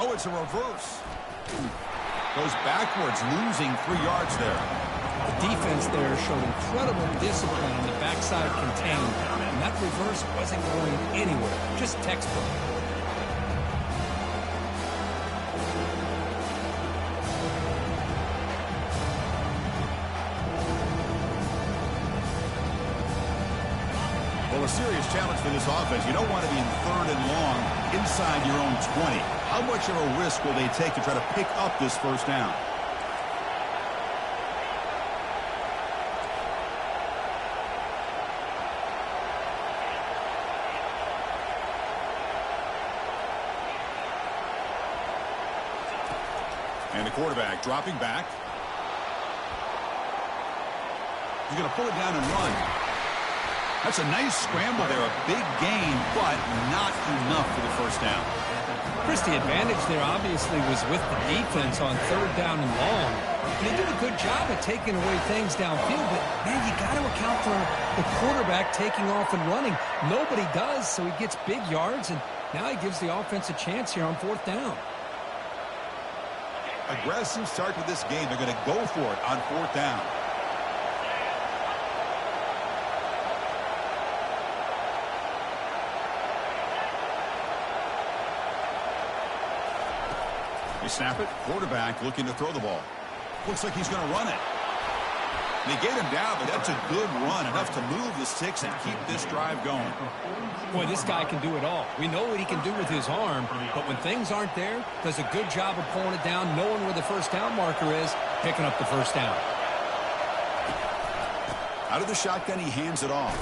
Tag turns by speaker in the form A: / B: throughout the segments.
A: Oh, it's a reverse. Goes backwards, losing 3 yards there.
B: The defense there showed incredible discipline on the backside contained, and that reverse wasn't going anywhere, just textbook.
A: Well, a serious challenge for this offense. You don't want to be in 3rd and long inside your own 20. How much of a risk will they take to try to pick up this first down? And the quarterback dropping back. He's going to pull it down and run. That's a nice scramble there, a big gain, but not enough for the first down.
B: Chris, the advantage there obviously was with the defense on 3rd down and long. And they did a good job of taking away things downfield, but, man, you got to account for the quarterback taking off and running. Nobody does, so he gets big yards, and now he gives the offense a chance here on 4th down.
A: Aggressive start to this game. They're going to go for it on 4th down. They snap it. Quarterback looking to throw the ball. Looks like he's going to run it. They get him down, but that's a good run, enough to move the sticks and keep this drive going.
B: Boy, this guy can do it all. We know what he can do with his arm, but when things aren't there, does a good job of pulling it down, knowing where the first down marker is, picking up the first down.
A: Out of the shotgun, he hands it off.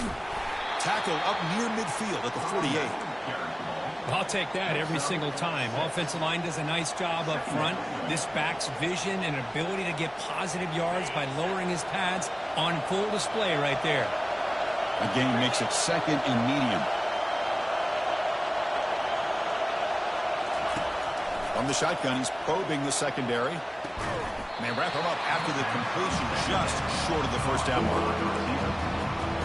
A: Tackle up near midfield at the 48.
B: I'll take that every single time. Offensive line does a nice job up front. This back's vision and ability to get positive yards by lowering his pads on full display right there.
A: Again, makes it 2nd and medium. From the shotgun, he's probing the secondary. And they wrap him up after the completion, just short of the first down marker.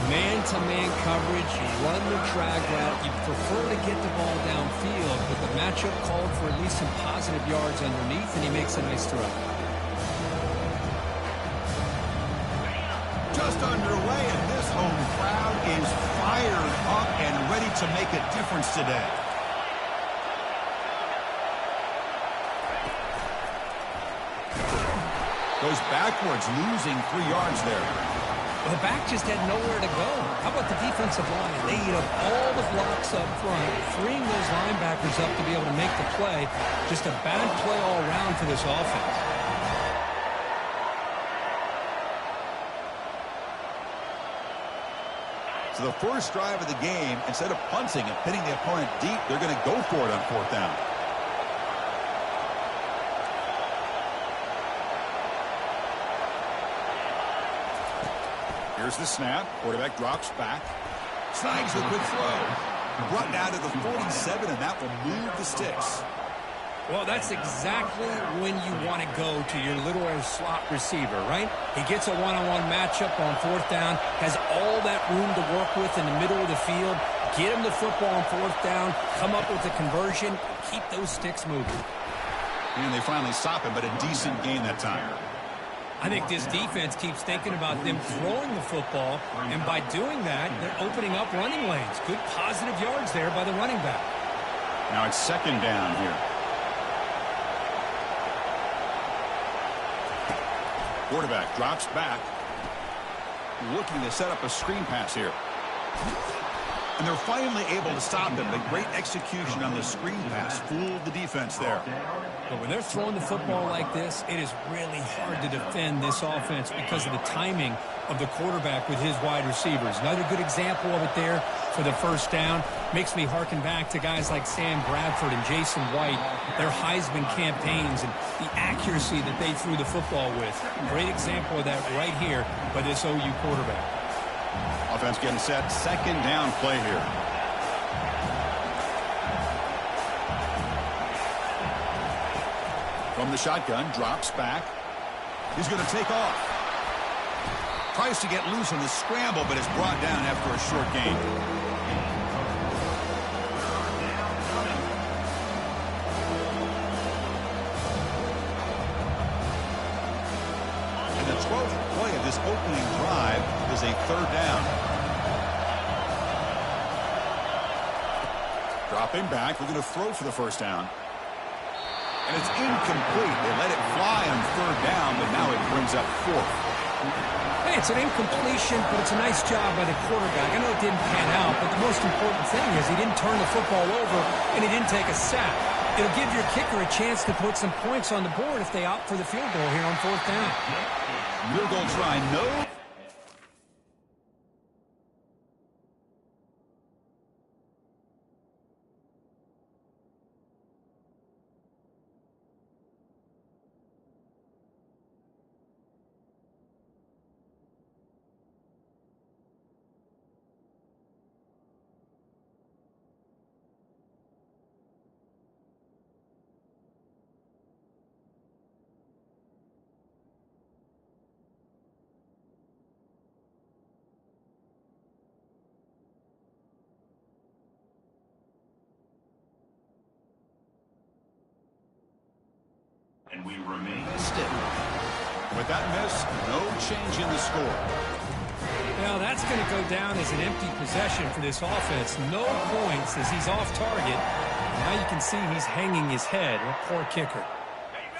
B: Man-to-man coverage, you run the drag route, you prefer to get the ball downfield, but the matchup called for at least some positive yards underneath, and he makes a nice throw.
A: Just underway, and this home crowd is fired up and ready to make a difference today. Goes backwards, losing 3 yards there.
B: Well, the back just had nowhere to go. How about the defensive line? They eat up all the blocks up front, freeing those linebackers up to be able to make the play. Just a bad play all around for this offense.
A: So the first drive of the game, instead of punting and pinning the opponent deep, they're going to go for it on 4th down. Here's the snap. Quarterback drops back. Snags the quick throw. Brought down to the 47, and that will move the sticks.
B: Well, that's exactly when you want to go to your little slot receiver, right? He gets a one-on-one matchup on 4th down, has all that room to work with in the middle of the field. Get him the football on 4th down, come up with a conversion, keep those sticks moving.
A: And they finally stop him, but a decent gain that time.
B: I think this defense keeps thinking about them throwing the football, and by doing that, they're opening up running lanes. Good positive yards there by the running back.
A: Now it's 2nd down here. Quarterback drops back, looking to set up a screen pass here. And they're finally able to stop him. The great execution on the screen pass fooled the defense there.
B: But when they're throwing the football like this, it is really hard to defend this offense because of the timing of the quarterback with his wide receivers. Another good example of it there for the first down. Makes me harken back to guys like Sam Bradford and Jason White, their Heisman campaigns and the accuracy that they threw the football with. Great example of that right here by this OU quarterback.
A: Offense getting set. 2nd down play here. From the shotgun, drops back. He's going to take off. Tries to get loose on the scramble, but is brought down after a short gain. 12th play of this opening drive is a third down. Dropping back, looking to throw for the first down. And it's incomplete. They let it fly on third down, but now it brings up fourth.
B: Hey, it's an incompletion, but it's a nice job by the quarterback. I know it didn't pan out, but the most important thing is he didn't turn the football over and he didn't take a sack. It'll give your kicker a chance to put some points on the board if they opt for the field goal here on fourth down.
A: Field goal try, no.
C: And we remain
A: Still. With that miss, no change in the score.
B: Now that's going to go down as an empty possession for this offense. No points as he's off target. Now you can see he's hanging his head. A poor kicker.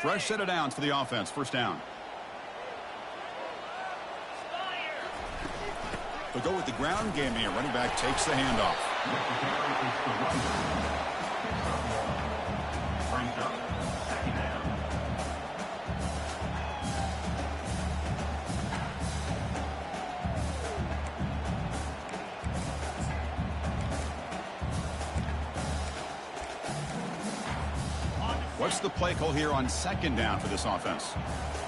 A: Fresh set of downs for the offense. First down. They'll go with the ground game here. Running back takes the handoff. What's the play call here on second down for this offense?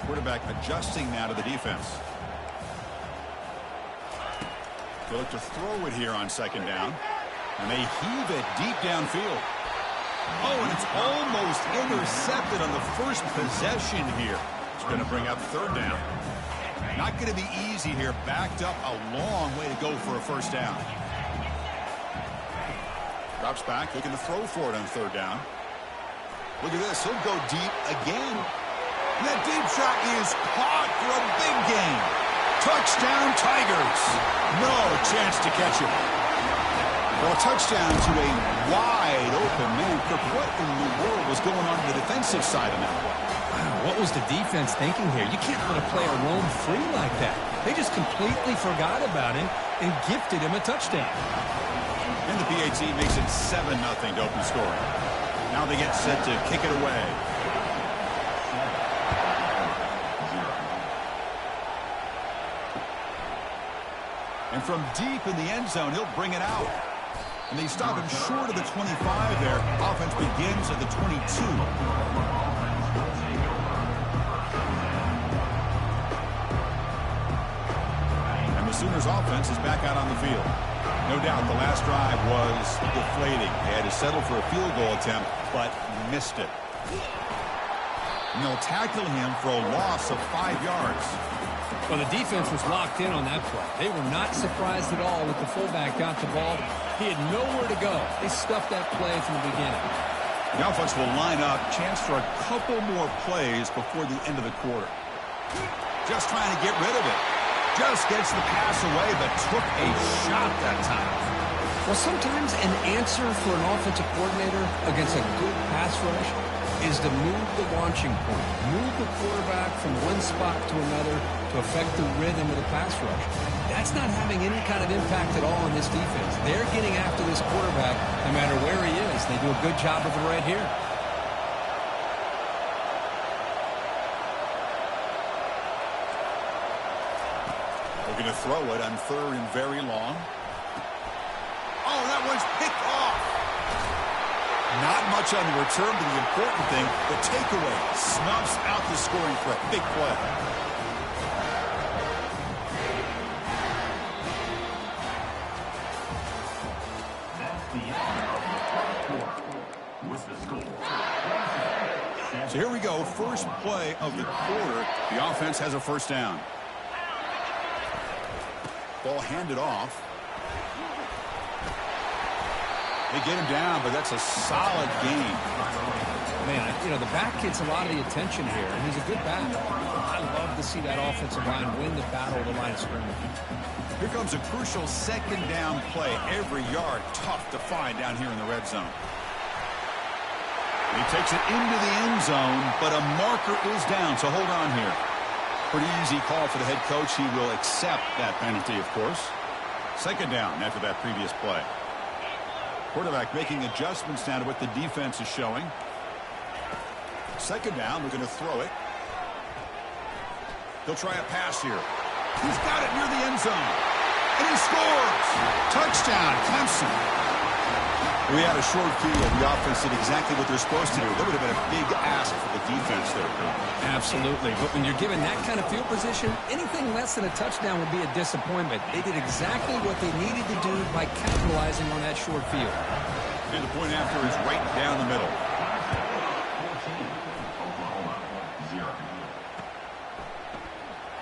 A: Quarterback adjusting now to the defense. They look to throw it here on second down. And they heave it deep downfield. Oh, and it's almost intercepted on the first possession here. It's going to bring up third down. Not going to be easy here. Backed up a long way to go for a first down. Drops back, looking to throw for it on third down. Look at this. He'll go deep again. And that deep shot is caught for a big gain. Touchdown, Tigers. No chance to catch it. Well, a touchdown to a wide open man. Kirk, what in the world was going on the defensive side of that play?
B: Wow, what was the defense thinking here? You can't let a player roam free like that. They just completely forgot about him and gifted him a touchdown.
A: And the PAT makes it 7-0 to open scoring. Now they get set to kick it away. And from deep in the end zone, he'll bring it out. And they stop him short of the 25 there. Offense begins at the 22. And the Sooners offense is back out on the field. No doubt the last drive was deflating. They had to settle for a field goal attempt, but missed it. And they'll tackle him for a loss of 5 yards.
B: Well, the defense was locked in on that play. They were not surprised at all that the fullback got the ball. He had nowhere to go. They stuffed that play from the beginning.
A: The offense will line up. Chance for a couple more plays before the end of the quarter. Just trying to get rid of it. Just gets the pass away, but took a shot that time.
B: Well, sometimes an answer for an offensive coordinator against a good pass rush is to move the launching point, move the quarterback from one spot to another to affect the rhythm of the pass rush. That's not having any kind of impact at all on this defense. They're getting after this quarterback no matter where he is. They do a good job of it right here.
A: Looking to throw it on third and very long. Oh, that one's picked off. Not much on the return, but the important thing, the takeaway, snuffs out the scoring threat. Big play.
C: with the score.
A: So here we go, first play of the quarter. The offense has a first down. Ball handed off. They get him down, but that's a solid gain.
B: Man, the back gets a lot of the attention here, and he's a good back. I love to see that offensive line win the battle of the line of scrimmage.
A: Here comes a crucial second down play. Every yard tough to find down here in the red zone. He takes it into the end zone, but a marker is down, so hold on here. Pretty easy call for the head coach. He will accept that penalty, of course. Second down after that previous play. Quarterback making adjustments now to what the defense is showing. Second down, we're going to throw it. He'll try a pass here. He's got it near the end zone. And he scores! Touchdown, Clemson. We had a short field. The offense did exactly what they're supposed to do. That would have been a big ask for the defense there.
B: Absolutely. But when you're given that kind of field position, anything less than a touchdown would be a disappointment. They did exactly what they needed to do by capitalizing on that short field.
A: And the point after is right down the middle.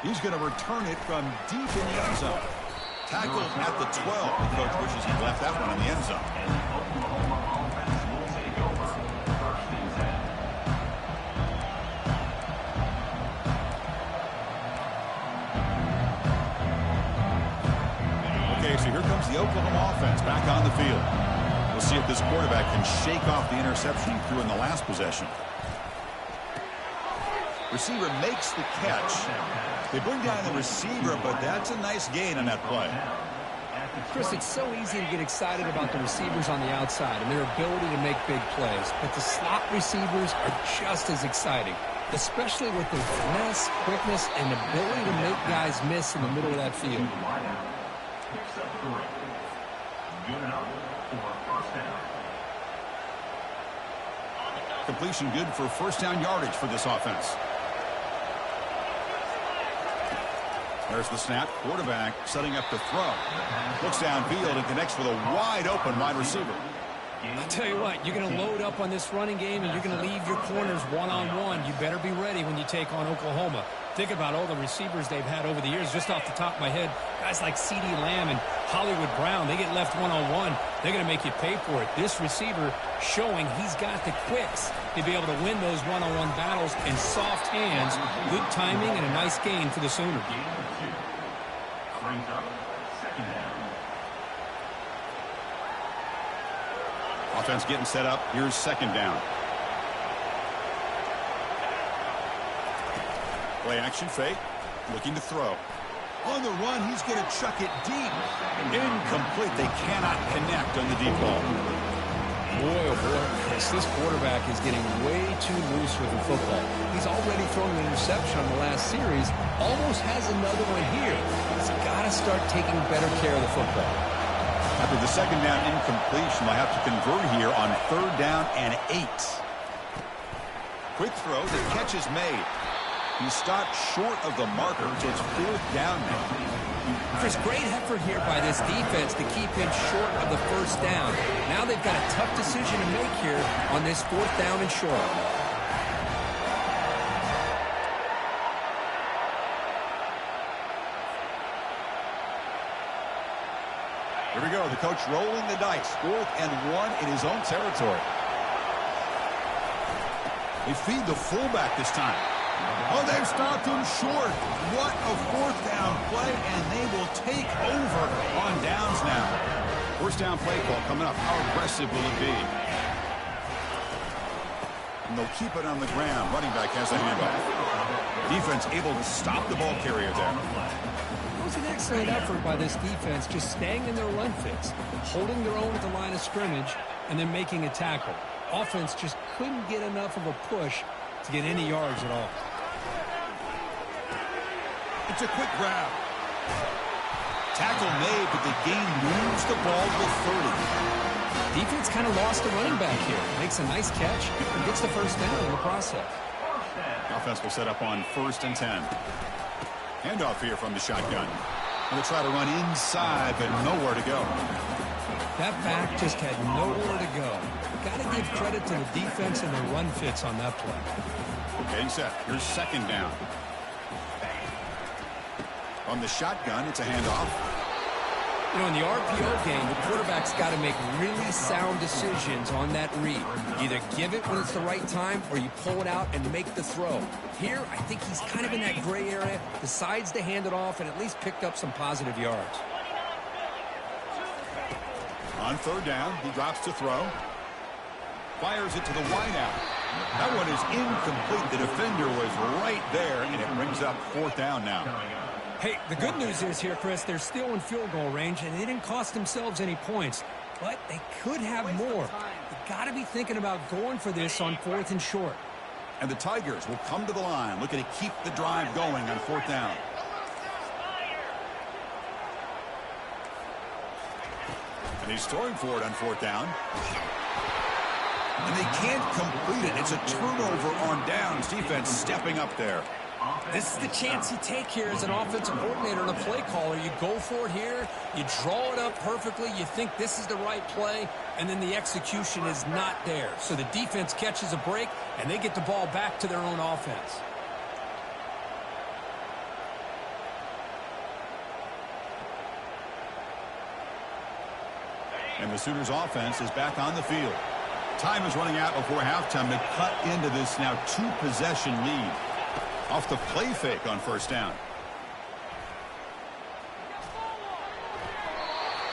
A: He's going to return it from deep in the end zone. Tackled at the 12. The coach wishes he left that one in the end zone. Okay, so here comes the Oklahoma offense back on the field. We'll see if this quarterback can shake off the interception he threw in the last possession. Receiver makes the catch. They bring down the receiver, but that's a nice gain on that play.
B: Chris, it's so easy to get excited about the receivers on the outside and their ability to make big plays, but the slot receivers are just as exciting, especially with their finesse, quickness, and ability to make guys miss in the middle of that field.
A: Completion good for first down yardage for this offense. There's the snap. Quarterback setting up to throw. Looks downfield and connects with a wide open wide receiver.
B: I'll tell you what, you're going to load up on this running game and you're going to leave your corners one-on-one. You better be ready when you take on Oklahoma. Think about all the receivers they've had over the years. Just off the top of my head, guys like CeeDee Lamb and Hollywood Brown, they get left one-on-one. They're going to make you pay for it. This receiver showing he's got the quicks to be able to win those one-on-one battles in soft hands. Good timing and a nice gain for the Sooners.
A: Offense getting set up. Here's second down. Play action fake. Looking to throw. On the run, he's going to chuck it deep. Incomplete. They cannot connect on the deep ball.
B: Boy, oh boy, Chris, this quarterback is getting way too loose with the football. He's already thrown an interception on the last series. Almost has another one here. He's got to start taking better care of the football.
A: After the second down incompletion, they'll have to convert here on third down and 8. Quick throw. The catch is made. He stopped short of the marker, so it's fourth down now.
B: Chris, great effort here by this defense to keep him short of the first down. Now they've got a tough decision to make here on this fourth down and short.
A: Here we go. The coach rolling the dice. 4th and 1 in his own territory. They feed the fullback this time. Oh, they've stopped him short. What a fourth down play, and they will take over on downs now. First down play call coming up. How aggressive will it be? And they'll keep it on the ground. Running back has the handoff. Defense able to stop the ball carrier there.
B: It was an excellent effort by this defense, just staying in their run fits, holding their own at the line of scrimmage, and then making a tackle. Offense just couldn't get enough of a push to get any yards at all.
A: It's a quick grab. Tackle made, but the gain moves the ball to 30.
B: Defense kind of lost the running back here. Makes a nice catch and gets the first down in the process.
A: Offense will set up on 1st and 10. Handoff here from the shotgun. Going to try to run inside, but nowhere to go.
B: That back just had nowhere to go. Got to give credit to the defense and their run fits on that play.
A: Getting set. Here's second down. From the shotgun, it's a handoff.
B: You know, in the RPO game, the quarterback's got to make really sound decisions on that read. Either give it when it's the right time or you pull it out and make the throw. Here, I think he's kind of in that gray area, decides to hand it off and at least picked up some positive yards.
A: On third down, he drops to throw. Fires it to the wideout. That one is incomplete. The defender was right there, and it brings up fourth down now.
B: Hey, the good news is here, Chris, they're still in field goal range, and they didn't cost themselves any points. But they could have more. You got to be thinking about going for this on 4th and short.
A: And the Tigers will come to the line, looking to keep the drive going on 4th down. And he's throwing for it on 4th down. And they can't complete it. It's a turnover on downs. Defense stepping up there.
B: This is the chance you take here as an offensive coordinator and a play caller. You go for it here. You draw it up perfectly. You think this is the right play, and then the execution is not there. So the defense catches a break, and they get the ball back to their own offense.
A: And the Sooners offense is back on the field. Time is running out before halftime to cut into this now 2-possession lead. Off the play fake on 1st down.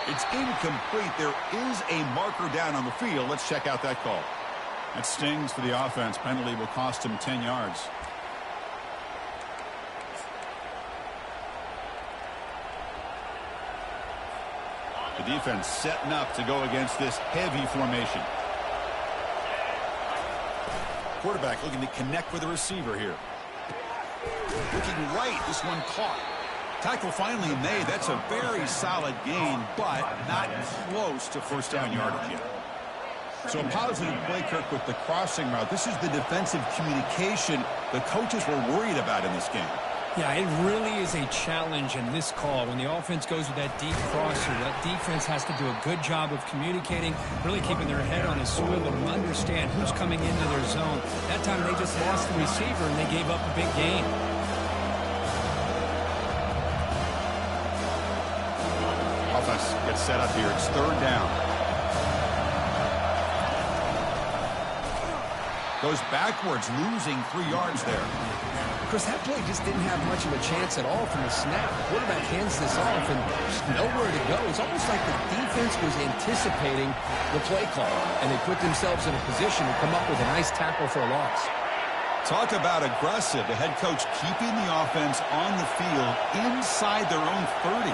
A: It's incomplete. There is a marker down on the field. Let's check out that call. That stings for the offense. Penalty will cost him 10 yards. The defense setting up to go against this heavy formation. Quarterback looking to connect with the receiver here. Looking right, this one caught. Tackle finally made. That's a very solid gain, but not close to 1st down yardage yet. So a positive play, Kirk, with the crossing route. This is the defensive communication the coaches were worried about in this game.
B: Yeah, it really is a challenge in this call. When the offense goes with that deep crosser, that defense has to do a good job of communicating, really keeping their head on a swivel and understand who's coming into their zone. That time they just lost the receiver and they gave up a big gain.
A: Offense gets set up here. It's 3rd down. Goes backwards, losing 3 yards there.
B: Chris, that play just didn't have much of a chance at all from the snap. The quarterback hands this off and there's nowhere to go. It's almost like the defense was anticipating the play call, and they put themselves in a position to come up with a nice tackle for a loss.
A: Talk about aggressive. The head coach keeping the offense on the field inside their own 30.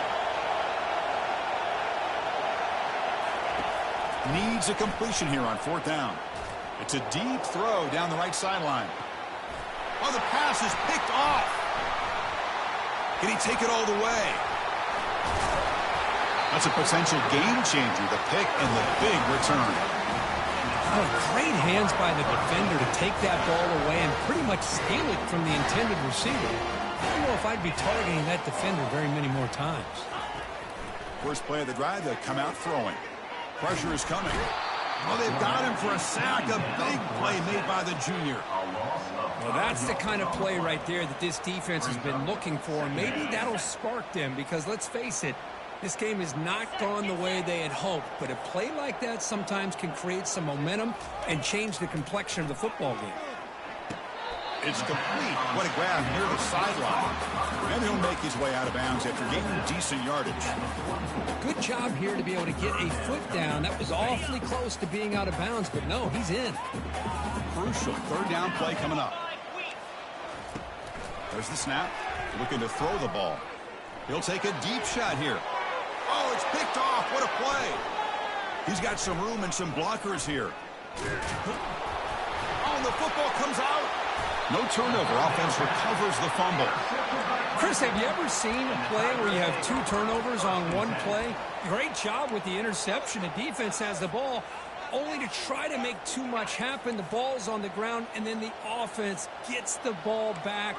A: Needs a completion here on 4th down. It's a deep throw down the right sideline. Oh, the pass is picked off. Can he take it all the way? That's a potential game changer, the pick and the big return.
B: Oh, great hands by the defender to take that ball away and pretty much steal it from the intended receiver. I don't know if I'd be targeting that defender very many more times.
A: First play of the drive, they'll come out throwing. Pressure is coming. Oh, they've got him for a sack. A big play made by the junior.
B: Well, that's the kind of play right there that this defense has been looking for. Maybe that'll spark them because, let's face it, this game has not gone the way they had hoped. But a play like that sometimes can create some momentum and change the complexion of the football game.
A: It's complete. What a grab near the sideline. And he'll make his way out of bounds after gaining decent yardage.
B: Good job here to be able to get a foot down. That was awfully close to being out of bounds, but no, he's in.
A: Crucial 3rd down play coming up. There's the snap. Looking to throw the ball. He'll take a deep shot here. Oh, it's picked off. What a play. He's got some room and some blockers here. Oh, and the football comes out. No turnover. Offense recovers the fumble.
B: Chris, have you ever seen a play where you have 2 turnovers on one play? Great job with the interception. The defense has the ball, only to try to make too much happen. The ball's on the ground, and then the offense gets the ball back.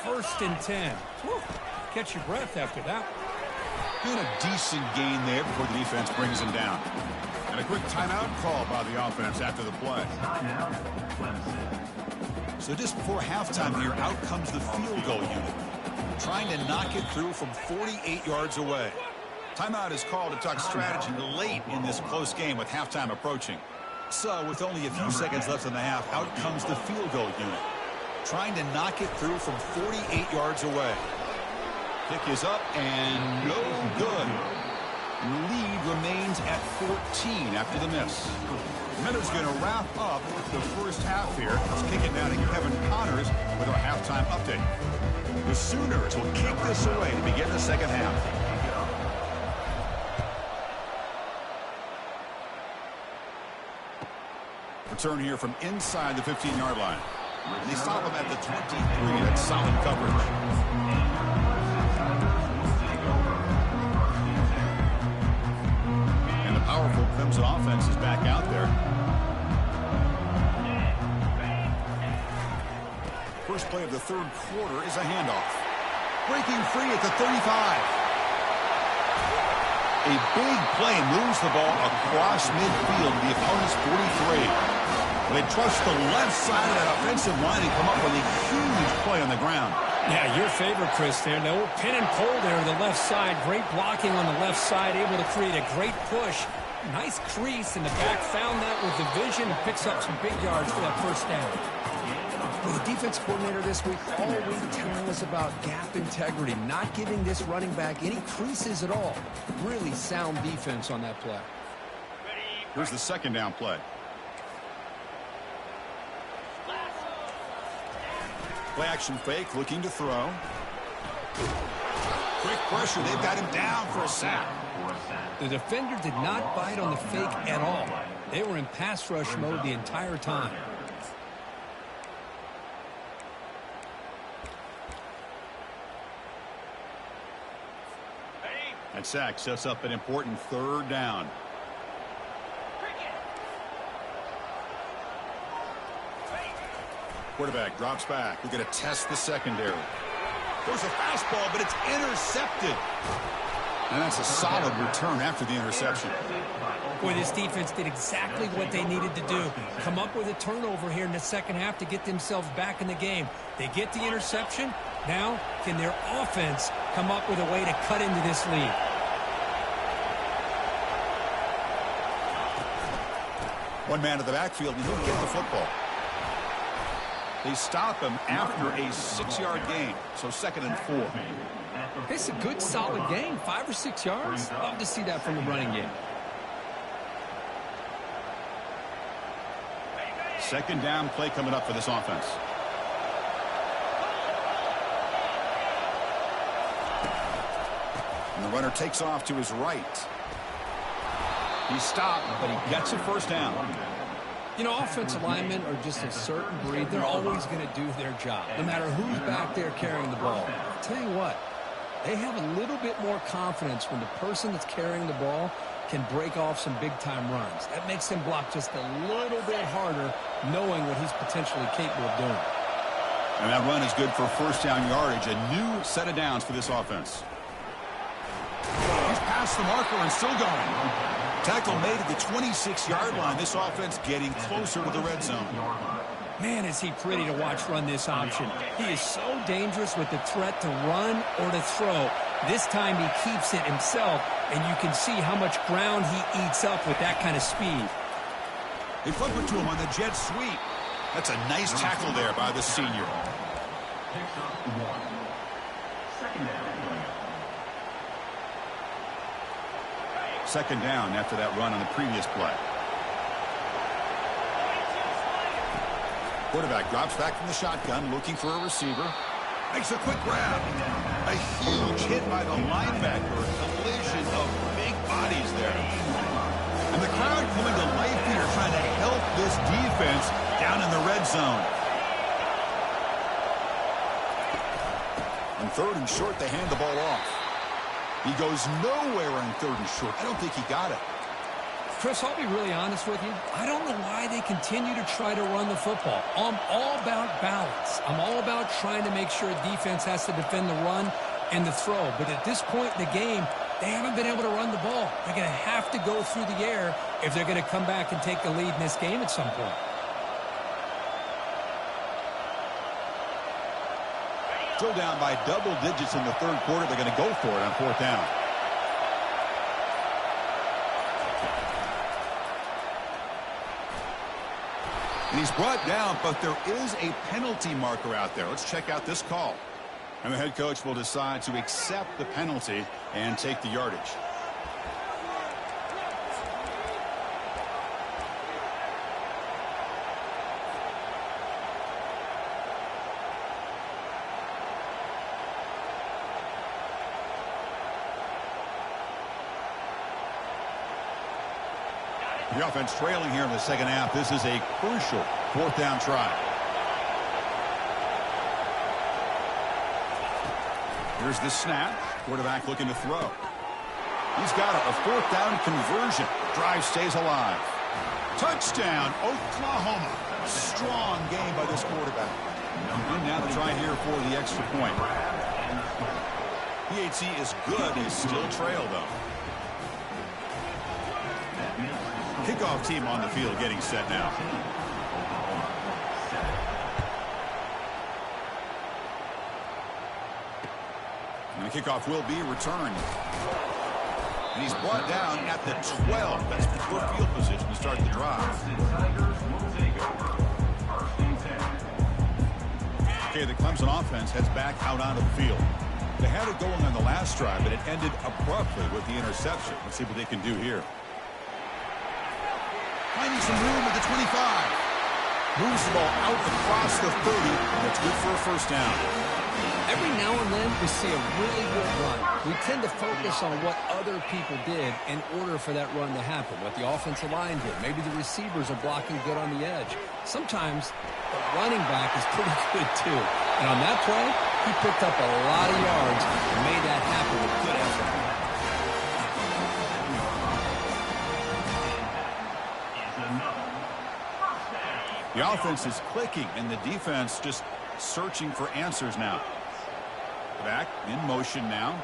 B: 1st and 10. Whew. Catch your breath after that.
A: And a decent gain there before the defense brings him down. And a quick timeout call by the offense after the play. So just before halftime here, out comes the field goal unit, trying to knock it through from 48 yards away. Timeout is called to talk strategy late in this close game with halftime approaching. So with only a few seconds left in the half, out comes the field goal unit, trying to knock it through from 48 yards away. Kick is up and no good. Lead remains at 14 after the miss. Miller's going to wrap up the first half here. Let's kick it down to Kevin Connors with our halftime update. The Sooners will kick this away to begin the second half. Return here from inside the 15-yard line. They stop him at the 23. That's solid coverage. And the powerful Clemson offense is back out there. First play of the third quarter is a handoff. Breaking free at the 35. A big play moves the ball across midfield to the opponent's 43. They trust the left side of that offensive line and come up with a huge play on the ground.
B: Yeah, your favorite, Chris, there. No pin and pull there on the left side. Great blocking on the left side, able to create a great push. Nice crease in the back. Found that with the vision and picks up some big yards for that first down. Well, the defense coordinator this week all week telling us about gap integrity, not giving this running back any creases at all. Really sound defense on that play.
A: Here's the second down play. Play action fake, looking to throw. Quick pressure, they've got him down for a sack.
B: The defender did not bite on the fake at all. They were in pass rush mode the entire time.
A: That sack sets up an important third down. Quarterback drops back. We're going to test the secondary. There's a fastball, but it's intercepted. And that's a solid return after the interception.
B: Boy, this defense did exactly what they needed to do. Come up with a turnover here in the second half to get themselves back in the game. They get the interception. Now, can their offense come up with a way to cut into this lead?
A: One man to the backfield, and he'll get the football. They stop him after a 6-yard gain, so 2nd and 4.
B: It's a good, solid game, 5 or 6 yards. Love to see that from the running game.
A: Second down play coming up for this offense. And the runner takes off to his right. He stopped, but he gets a first down.
B: You know, offensive linemen are just a certain breed. They're always going to do their job, no matter who's back there carrying the ball. I'll tell you what, they have a little bit more confidence when the person that's carrying the ball can break off some big-time runs. That makes him block just a little bit harder, knowing what he's potentially capable of doing.
A: And that run is good for first down yardage. A new set of downs for this offense. He's past the marker and still going. Tackle made at the 26-yard line. This offense getting closer to the red zone.
B: Man, is he pretty to watch run this option. He is so dangerous with the threat to run or to throw. This time he keeps it himself, and you can see how much ground he eats up with that kind of speed.
A: They flip it to him on the jet sweep. That's a nice tackle there by the senior. Second down after that run on the previous play. Quarterback drops back from the shotgun, looking for a receiver. Makes a quick grab. A huge hit by the linebacker. A collision of big bodies there. And the crowd coming to life here, trying to help this defense down in the red zone. On 3rd and short, they hand the ball off. He goes nowhere on 3rd and short. I don't think he got it.
B: Chris, I'll be really honest with you. I don't know why they continue to try to run the football. I'm all about balance. I'm all about trying to make sure defense has to defend the run and the throw. But at this point in the game, they haven't been able to run the ball. They're going to have to go through the air if they're going to come back and take the lead in this game at some point.
A: Still down by double digits in the 3rd quarter. They're going to go for it on 4th down. And he's brought down, but there is a penalty marker out there. Let's check out this call. And the head coach will decide to accept the penalty and take the yardage. The offense trailing here in the second half. This is a crucial fourth down try. Here's the snap. Quarterback looking to throw. He's got a fourth down conversion. Drive stays alive. Touchdown, Oklahoma. Strong game by this quarterback. And now the try here for the extra point. PAT is good. He's still trail, though. Kickoff team on the field getting set now. And the kickoff will be returned. And he's brought down at the 12. That's poor field position to start the drive. Okay, the Clemson offense heads back out onto the field. They had it going on the last drive, but it ended abruptly with the interception. Let's see what they can do here. Finding some room at the 25. Moves the ball out across the 30, and it's good for a first down.
B: Every now and then we see a really good run. We tend to focus on what other people did in order for that run to happen, what the offensive line did. Maybe the receivers are blocking good on the edge. Sometimes the running back is pretty good too. And on that play, he picked up a lot of yards and made that happen with good effort.
A: The offense is clicking, and the defense just searching for answers now. Back in motion now.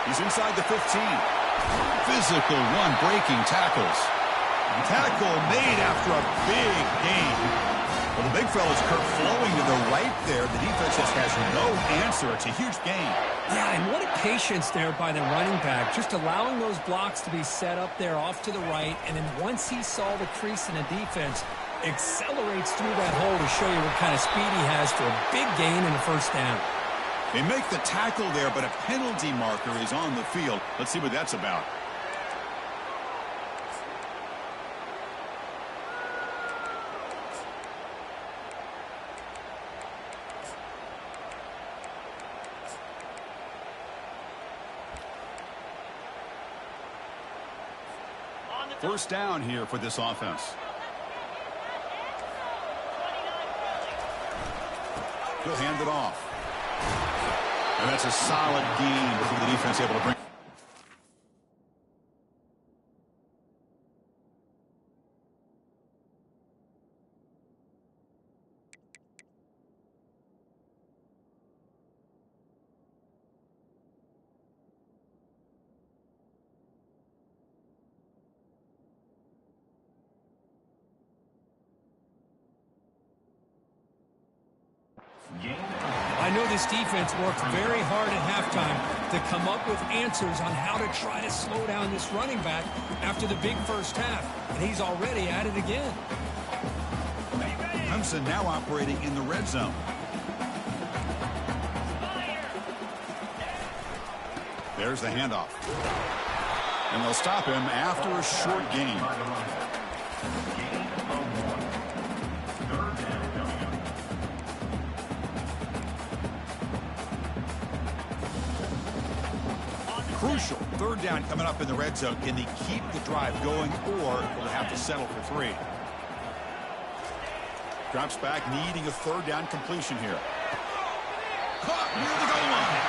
A: He's inside the 15. Physical one, breaking tackles. Tackle made after a big gain. Well, the big fella's Kirk flowing to the right there. The defense just has no answer. It's a huge gain.
B: Yeah, and what a patience there by the running back, just allowing those blocks to be set up there off to the right, and then once he saw the crease in the defense, accelerates through that hole to show you what kind of speed he has for a big gain in the first down.
A: They make the tackle there, but a penalty marker is on the field. Let's see what that's about. First down here for this offense. He'll hand it off. And that's a solid gain before the defense able to bring.
B: I know this defense worked very hard at halftime to come up with answers on how to try to slow down this running back after the big first half, and he's already at it again.
A: Clemson now operating in the red zone. There's the handoff. And they'll stop him after a short gain. Crucial third down coming up in the red zone. Can they keep the drive going, or will they have to settle for 3? Drops back, needing a third down completion here. Caught near the goal line.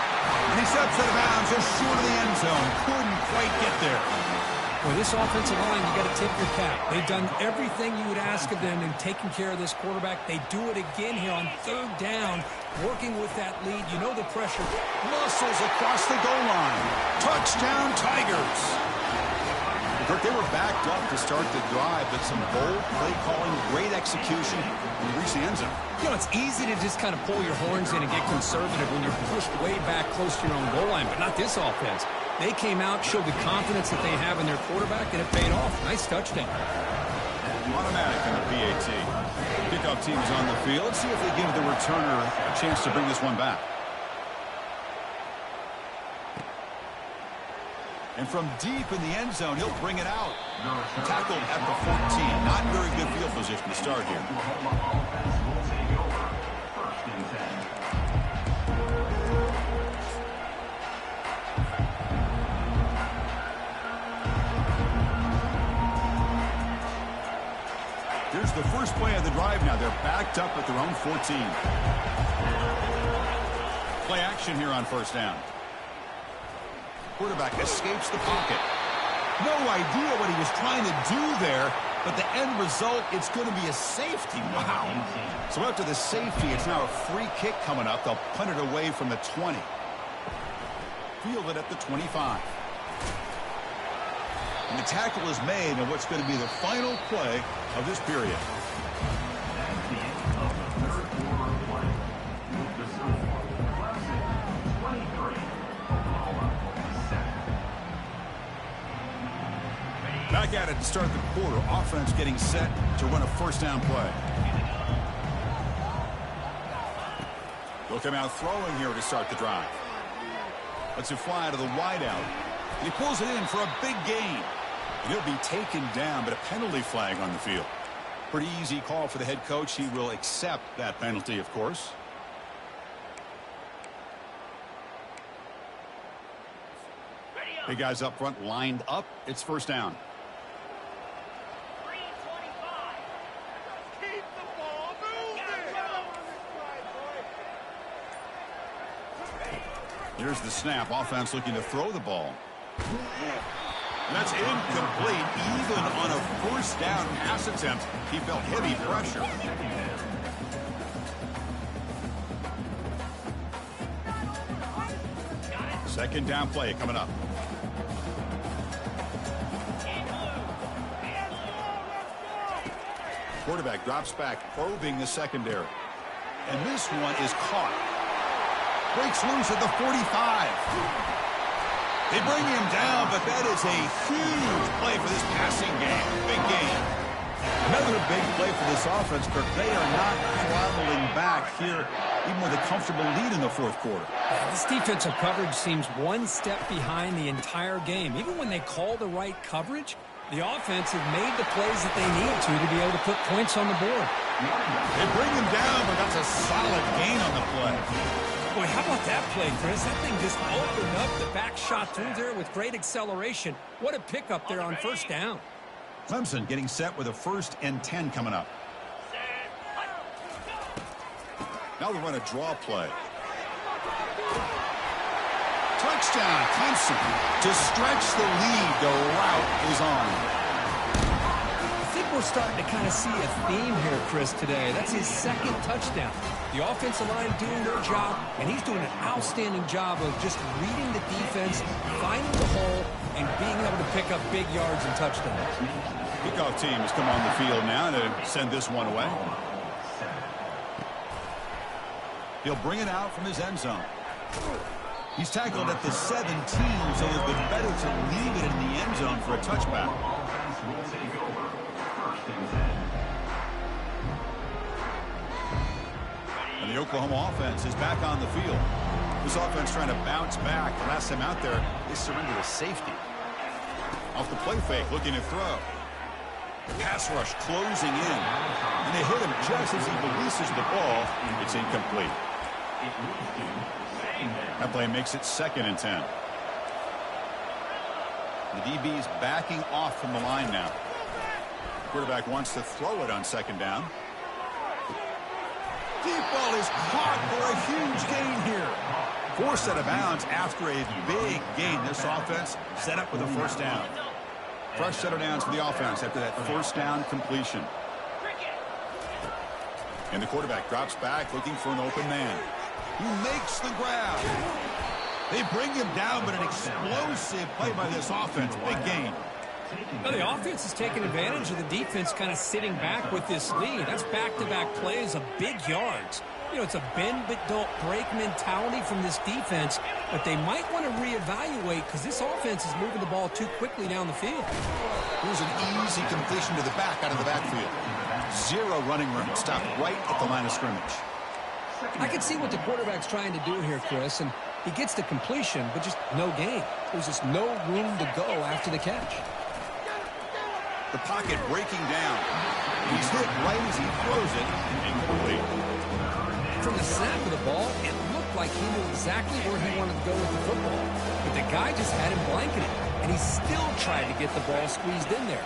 A: And he steps out of bounds just short of the end zone. Couldn't quite get there.
B: Well, this offensive line, you got to tip your cap. They've done everything you would ask of them in taking care of this quarterback. They do it again here on third down, working with that lead. You know the pressure.
A: Muscles across the goal line. Touchdown, Tigers. Kirk, they were backed up to start the drive, but some bold play calling, great execution, and reach the end zone.
B: You know, it's easy to just kind of pull your horns in and get conservative when you're pushed way back close to your own goal line, but not this offense. They came out, showed the confidence that they have in their quarterback, and it paid off. Nice touchdown.
A: Automatic in the PAT. Kickoff team's on the field. Let's see if they give the returner a chance to bring this one back. And from deep in the end zone, he'll bring it out. Tackled at the 14. Not very good field position to start here. Here's the first play of the drive now. They're backed up at their own 14. Play action here on first down. Quarterback escapes the pocket. No idea what he was trying to do there, but the end result, it's going to be a safety. Wow. So after the safety, it's now a free kick coming up. They'll punt it away from the 20. Field it at the 25. And the tackle is made on what's going to be the final play of this period. Back at it to start the quarter. Offense getting set to run a first down play. They'll come out throwing here to start the drive. Lets it fly to the wideout. And he pulls it in for a big gain. And he'll be taken down, but a penalty flag on the field. Pretty easy call for the head coach. He will accept that penalty, of course. Big guys up front lined up. It's first down. Here's the snap. Offense looking to throw the ball. And that's incomplete. Even on a first down pass attempt, he felt heavy pressure. Second down play coming up. Quarterback drops back, probing the secondary. And this one is caught. Breaks loose at the 45. They bring him down, but that is a huge play for this passing game. Big game. Another big play for this offense, but they are not traveling back here, even with a comfortable lead in the fourth quarter.
B: This defensive coverage seems one step behind the entire game. Even when they call the right coverage, the offense has made the plays that they need to be able to put points on the board.
A: They bring him down, but that's a solid gain on the play.
B: Boy, how about that play, Chris? That thing just opened up. The back shot through there with great acceleration. What a pickup there on first down.
A: Clemson getting set with a 1st and 10 coming up. Now they'll run a draw play. Touchdown, Clemson. To stretch the lead, the route is on.
B: I think we're starting to kind of see a theme here, Chris, today. That's his second touchdown. The offensive line doing their job, and he's doing an outstanding job of just reading the defense, finding the hole, and being able to pick up big yards and touchdowns.
A: Kickoff team has come on the field now to send this one away. He'll bring it out from his end zone. He's tackled at the 17, so it's been better to leave it in the end zone for a touchback. And the Oklahoma offense is back on the field. This offense trying to bounce back. The last time out there, they surrendered a safety. Off the play fake, looking to throw. Pass rush closing in. And they hit him just as he releases the ball. It's incomplete. That play makes it 2nd and 10. The DB is backing off from the line now. Quarterback wants to throw it on 2nd down. Deep ball is caught for a huge gain here. Forced out of bounds after a big gain. This offense set up with a 1st down. Fresh set of downs for the offense after that 1st down completion. And the quarterback drops back looking for an open man. He makes the grab. They bring him down, but an explosive play by this offense. Big gain.
B: Well, the offense is taking advantage of the defense kind of sitting back with this lead. That's back-to-back plays of big yards. You know, it's a bend but don't break mentality from this defense, but they might want to reevaluate because this offense is moving the ball too quickly down the field.
A: Here's an easy completion to the back out of the backfield. Zero running room. Stopped right at the line of scrimmage.
B: I can see what the quarterback's trying to do here, Chris, and he gets the completion, but just no gain. There's just no room to go after the catch.
A: The pocket breaking down. He's hit right as he throws it. Incomplete.
B: From the snap of the ball, it looked like he knew exactly where he wanted to go with the football. But the guy just had him blanketed, and he still tried to get the ball squeezed in there.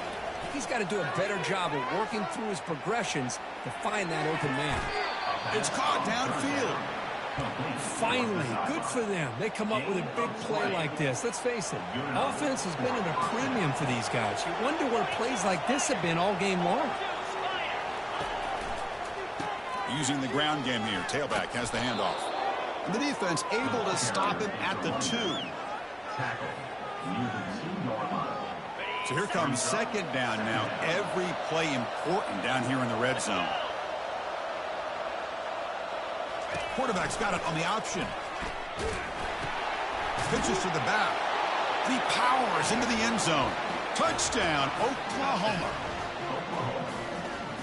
B: He's got to do a better job of working through his progressions to find that open man.
A: It's caught downfield.
B: Finally, good for them. They come up with a big play like this. Let's face it, offense has been at a premium for these guys. You wonder where plays like this have been all game long.
A: Using the ground game here. Tailback has the handoff. And the defense able to stop him at the 2. So here comes second down now. Every play important down here in the red zone. Quarterback's got it on the option. Pitches to the back. And he powers into the end zone. Touchdown, Oklahoma.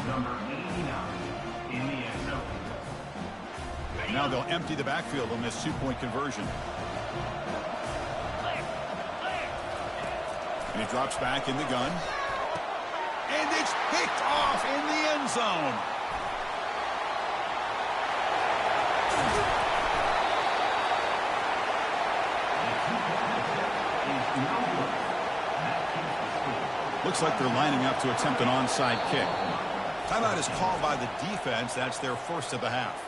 C: Number 89 in the end zone.
A: Now they'll empty the backfield on this 2-point conversion. And he drops back in the gun. And it's picked off in the end zone. Looks like they're lining up to attempt an onside kick. Timeout is called by the defense. That's their first of the half.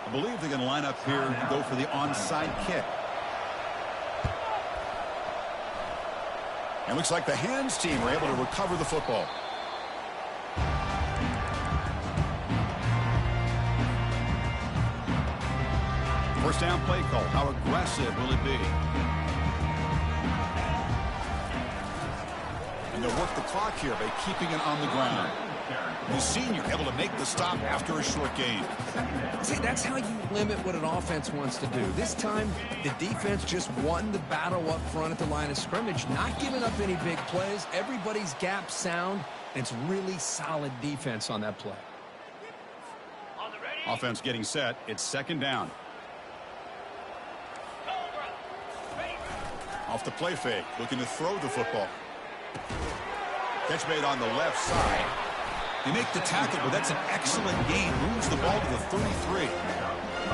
A: I believe they're going to line up here to go for the onside kick. And looks like the hands team are able to recover the football. First down play call. How aggressive will it be? And they'll work the clock here by keeping it on the ground. The senior able to make the stop after a short gain.
B: See, that's how you limit what an offense wants to do. This time, the defense just won the battle up front at the line of scrimmage, not giving up any big plays. Everybody's gap sound, and it's really solid defense on that play.
A: Offense getting set. It's second down. Off the play fake, looking to throw the football. Catch made on the left side. They make the tackle, but that's an excellent gain. Moves the ball to the 33.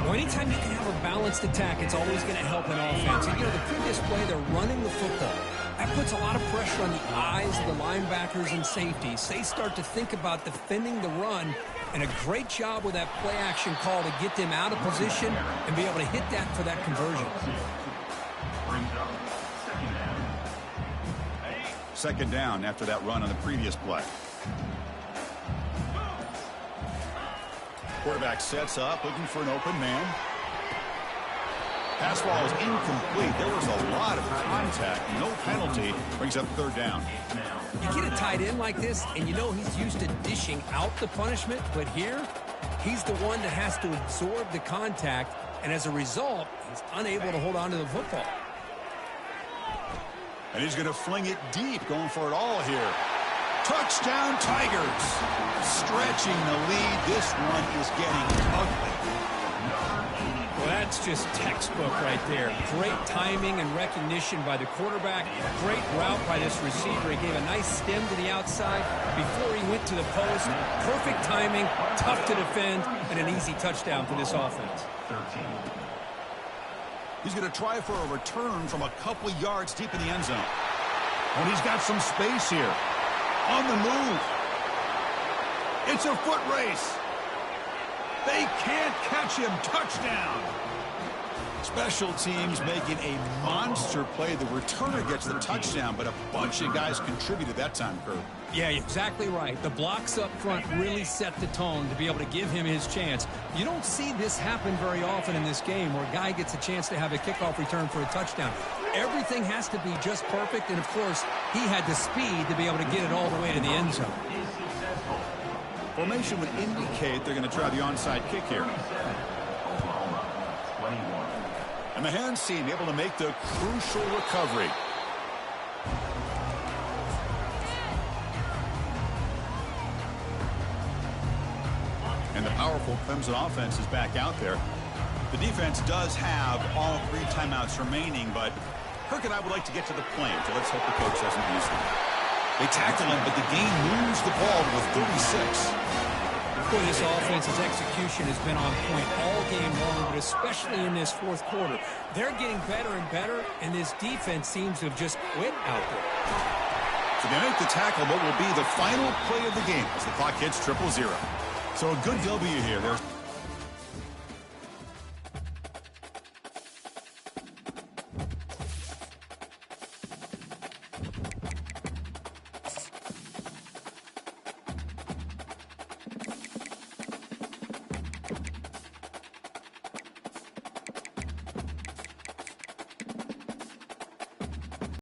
B: Well, anytime you can have a balanced attack, it's always going to help an offense. And, you know, the previous play, they're running the football. That puts a lot of pressure on the eyes of the linebackers and safeties. They start to think about defending the run, and a great job with that play-action call to get them out of position and be able to hit that for that conversion.
A: Second down after that run on the previous play. Quarterback sets up, looking for an open man. Pass ball is incomplete. There was a lot of contact. No penalty. Brings up third down.
B: You get a tight end like this, and you know he's used to dishing out the punishment, but here, he's the one that has to absorb the contact, and as a result, he's unable to hold on to the football.
A: And he's going to fling it deep, going for it all here. Touchdown, Tigers. Stretching the lead. This one is getting ugly.
B: Well, that's just textbook right there. Great timing and recognition by the quarterback. Great route by this receiver. He gave a nice stem to the outside before he went to the post. Perfect timing, tough to defend, and an easy touchdown for this offense.
A: He's going to try for a return from a couple yards deep in the end zone. And he's got some space here. On the move. It's a foot race. They can't catch him. Touchdown. Special teams making a monster play. The returner gets the touchdown, but a bunch of guys contributed that time, Kurt.
B: Yeah, exactly right. The blocks up front really set the tone to be able to give him his chance. You don't see this happen very often in this game where a guy gets a chance to have a kickoff return for a touchdown. Everything has to be just perfect, and, of course, he had the speed to be able to get it all the way to the end zone.
A: Formation would indicate they're going to try the onside kick here.
C: Oklahoma, 21.
A: And the hands team able to make the crucial recovery. And the powerful Clemson offense is back out there. The defense does have all 3 timeouts remaining, but Kirk and I would like to get to the plane, so let's hope the coach doesn't use them. They tackle him, but the game moves the ball to the 36.
B: Boy, this offense's execution has been on point all game long, but especially in this fourth quarter. They're getting better and better, and this defense seems to have just quit out there.
A: So they make the tackle, what will be the final play of the game as the clock hits 0-0. So a good W here. There's